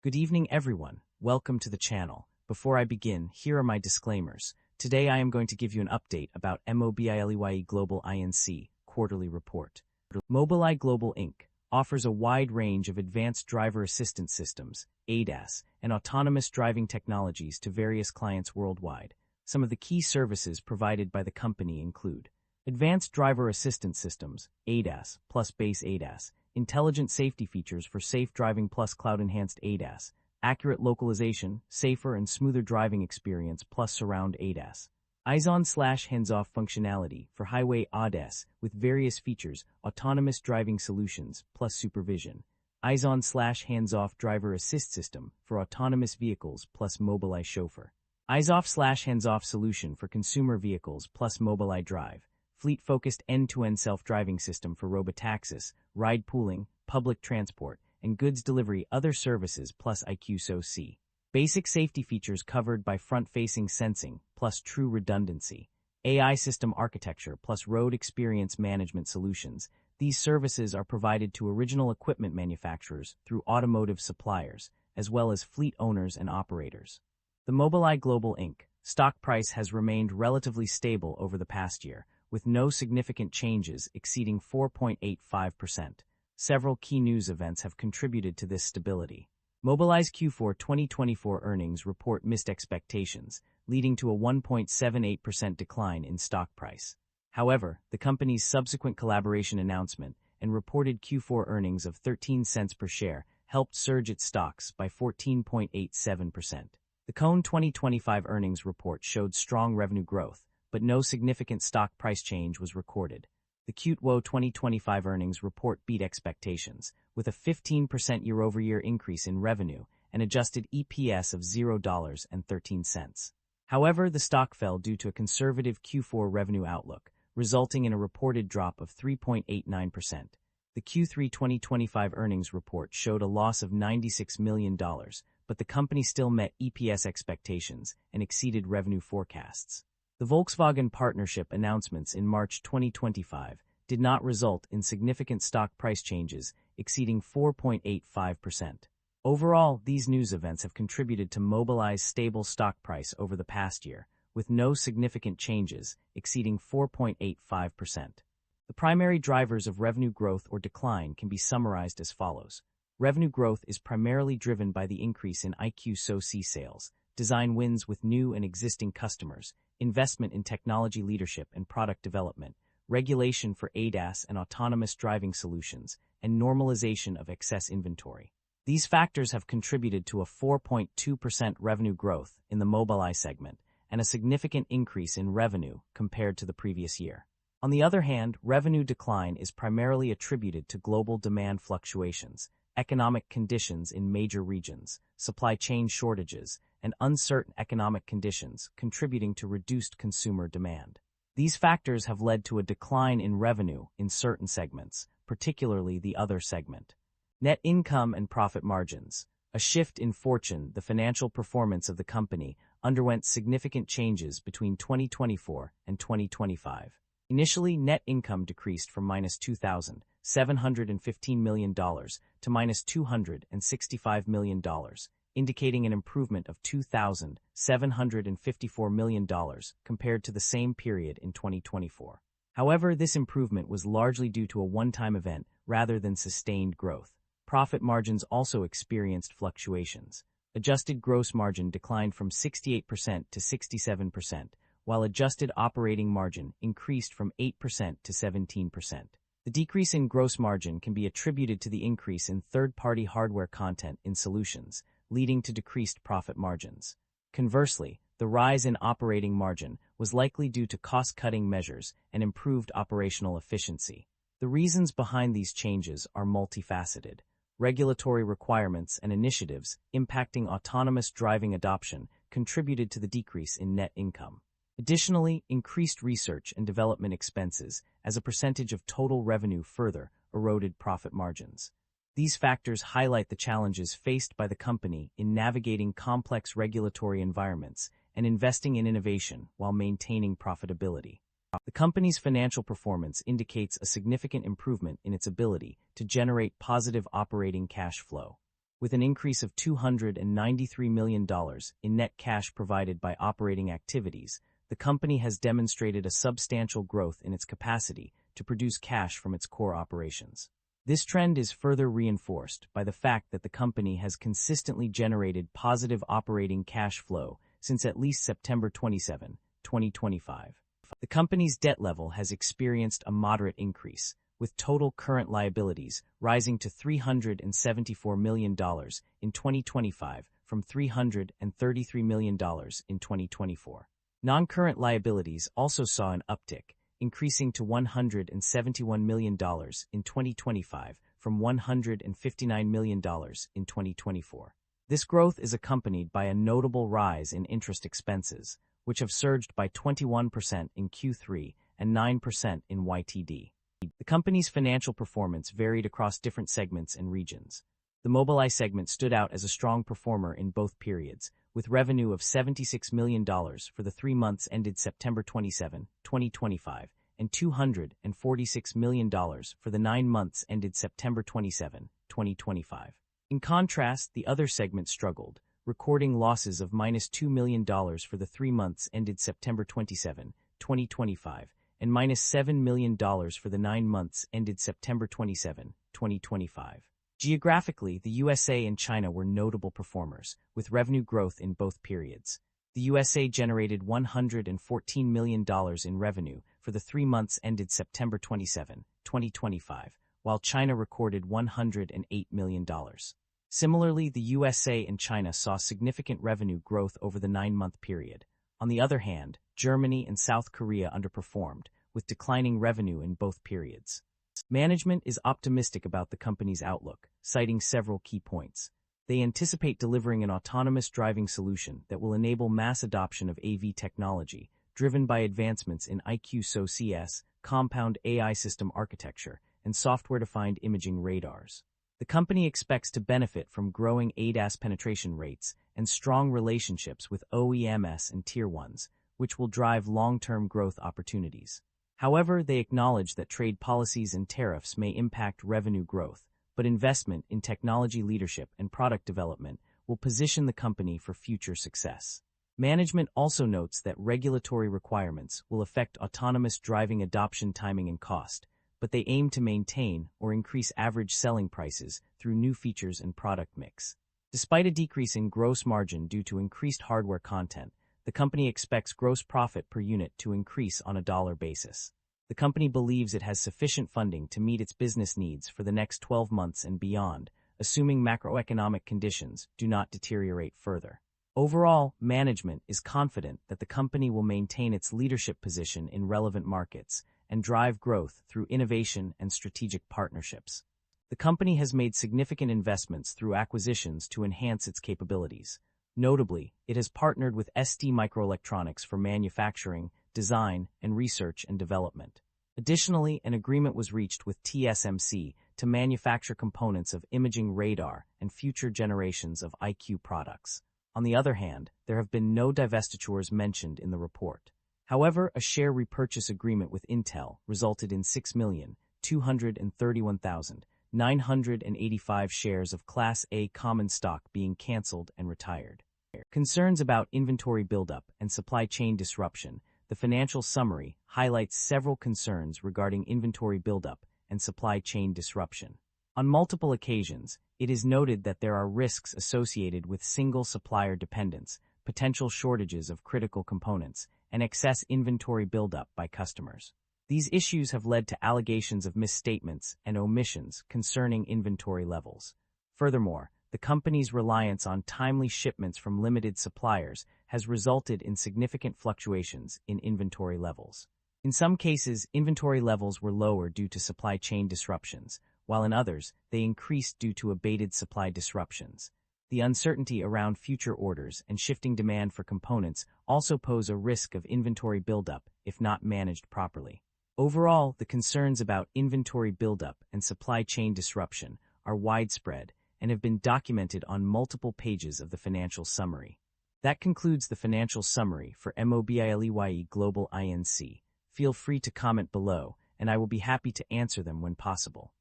Good evening, everyone. Welcome to the channel. Before I begin, here are my disclaimers. Today I am going to give you an update about MOBILEYE Global INC quarterly report. MOBILEYE Global Inc. offers a wide range of advanced driver assistance systems, ADAS, and autonomous driving technologies to various clients worldwide. Some of the key services provided by the company include advanced driver assistance systems, ADAS plus base ADAS, intelligent safety features for safe driving plus cloud-enhanced ADAS, accurate localization, safer and smoother driving experience plus surround ADAS, eyes-on/hands-off functionality for highway ADAS with various features, autonomous driving solutions plus supervision, eyes-on/hands-off driver assist system for autonomous vehicles plus Mobileye Chauffeur, eyes-off/hands-off solution for consumer vehicles plus Mobileye Drive, fleet-focused end-to-end self-driving system for robotaxis, ride-pooling, public transport, and goods delivery other services plus IQ SoC. Basic safety features covered by front-facing sensing plus true redundancy, AI system architecture plus road experience management solutions. These services are provided to original equipment manufacturers through automotive suppliers, as well as fleet owners and operators. The Mobileye Global Inc. stock price has remained relatively stable over the past year, with no significant changes exceeding 4.85%. Several key news events have contributed to this stability. Mobileye's Q4 2024 earnings report missed expectations, leading to a 1.78% decline in stock price. However, the company's subsequent collaboration announcement and reported Q4 earnings of 13 cents per share helped surge its stocks by 14.87%. The Cone 2025 earnings report showed strong revenue growth, but no significant stock price change was recorded. The Qtwo 2025 earnings report beat expectations, with a 15% year-over-year increase in revenue and adjusted EPS of $0.13. However, the stock fell due to a conservative Q4 revenue outlook, resulting in a reported drop of 3.89%. The Q3 2025 earnings report showed a loss of $96 million, but the company still met EPS expectations and exceeded revenue forecasts. The Volkswagen partnership announcements in March 2025 did not result in significant stock price changes exceeding 4.85%. Overall, these news events have contributed to Mobileye's stable stock price over the past year, with no significant changes exceeding 4.85%. The primary drivers of revenue growth or decline can be summarized as follows. Revenue growth is primarily driven by the increase in IQ SoC sales, design wins with new and existing customers, investment in technology leadership and product development, regulation for ADAS and autonomous driving solutions, and normalization of excess inventory. These factors have contributed to a 4.2% revenue growth in the Mobileye segment and a significant increase in revenue compared to the previous year. On the other hand, revenue decline is primarily attributed to global demand fluctuations, economic conditions in major regions, supply chain shortages, and uncertain economic conditions contributing to reduced consumer demand. These factors have led to a decline in revenue in certain segments, particularly the other segment. Net income and profit margins. A shift in fortune, the financial performance of the company underwent significant changes between 2024 and 2025. Initially, net income decreased from -$2,715 million to -$265 million, indicating an improvement of $2,754 million compared to the same period in 2024. However, this improvement was largely due to a one-time event rather than sustained growth. Profit margins also experienced fluctuations. Adjusted gross margin declined from 68% to 67%, while adjusted operating margin increased from 8% to 17%. The decrease in gross margin can be attributed to the increase in third-party hardware content in solutions, leading to decreased profit margins. Conversely, the rise in operating margin was likely due to cost-cutting measures and improved operational efficiency. The reasons behind these changes are multifaceted. Regulatory requirements and initiatives impacting autonomous driving adoption contributed to the decrease in net income. Additionally, increased research and development expenses as a percentage of total revenue further eroded profit margins. These factors highlight the challenges faced by the company in navigating complex regulatory environments and investing in innovation while maintaining profitability. The company's financial performance indicates a significant improvement in its ability to generate positive operating cash flow. with an increase of $293 million in net cash provided by operating activities. The company has demonstrated a substantial growth in its capacity to produce cash from its core operations. This trend is further reinforced by the fact that the company has consistently generated positive operating cash flow since at least September 27, 2025. The company's debt level has experienced a moderate increase, with total current liabilities rising to $374 million in 2025 from $333 million in 2024. Non-current liabilities also saw an uptick, increasing to $171 million in 2025 from $159 million in 2024. This growth is accompanied by a notable rise in interest expenses, which have surged by 21% in Q3 and 9% in YTD. The company's financial performance varied across different segments and regions. The MOBILEYE segment stood out as a strong performer in both periods, with revenue of $76 million for the 3 months ended September 27, 2025, and $246 million for the 9 months ended September 27, 2025. In contrast, the other segment struggled, recording losses of -$2 million for the 3 months ended September 27, 2025, and -$7 million for the 9 months ended September 27, 2025. Geographically, the USA and China were notable performers, with revenue growth in both periods. The USA generated $114 million in revenue for the 3 months ended September 27, 2025, while China recorded $108 million. Similarly, the USA and China saw significant revenue growth over the 9-month period. On the other hand, Germany and South Korea underperformed, with declining revenue in both periods. Management is optimistic about the company's outlook, citing several key points. They anticipate delivering an autonomous driving solution that will enable mass adoption of AV technology, driven by advancements in IQ SoCs, compound AI system architecture, and software-defined imaging radars. The company expects to benefit from growing ADAS penetration rates and strong relationships with OEMs and Tier 1s, which will drive long-term growth opportunities. However, they acknowledge that trade policies and tariffs may impact revenue growth, but investment in technology leadership and product development will position the company for future success. Management also notes that regulatory requirements will affect autonomous driving adoption timing and cost, but they aim to maintain or increase average selling prices through new features and product mix. Despite a decrease in gross margin due to increased hardware content, the company expects gross profit per unit to increase on a dollar basis. The company believes it has sufficient funding to meet its business needs for the next 12 months and beyond, assuming macroeconomic conditions do not deteriorate further. Overall, management is confident that the company will maintain its leadership position in relevant markets and drive growth through innovation and strategic partnerships. The company has made significant investments through acquisitions to enhance its capabilities. Notably, it has partnered with ST Microelectronics for manufacturing, design, and research and development. Additionally, an agreement was reached with TSMC to manufacture components of imaging radar and future generations of IQ products. On the other hand, there have been no divestitures mentioned in the report. However, a share repurchase agreement with Intel resulted in 6,231,985 shares of Class A common stock being canceled and retired. Concerns about inventory buildup and supply chain disruption. The financial summary highlights several concerns regarding inventory buildup and supply chain disruption. On multiple occasions, it is noted that there are risks associated with single supplier dependence, potential shortages of critical components, and excess inventory buildup by customers. These issues have led to allegations of misstatements and omissions concerning inventory levels. Furthermore, the company's reliance on timely shipments from limited suppliers has resulted in significant fluctuations in inventory levels. In some cases, inventory levels were lower due to supply chain disruptions, while in others, they increased due to abated supply disruptions. The uncertainty around future orders and shifting demand for components also pose a risk of inventory buildup if not managed properly. Overall, the concerns about inventory buildup and supply chain disruption are widespread and have been documented on multiple pages of the financial summary. That concludes the financial summary for MOBILEYE Global INC. Feel free to comment below, and I will be happy to answer them when possible.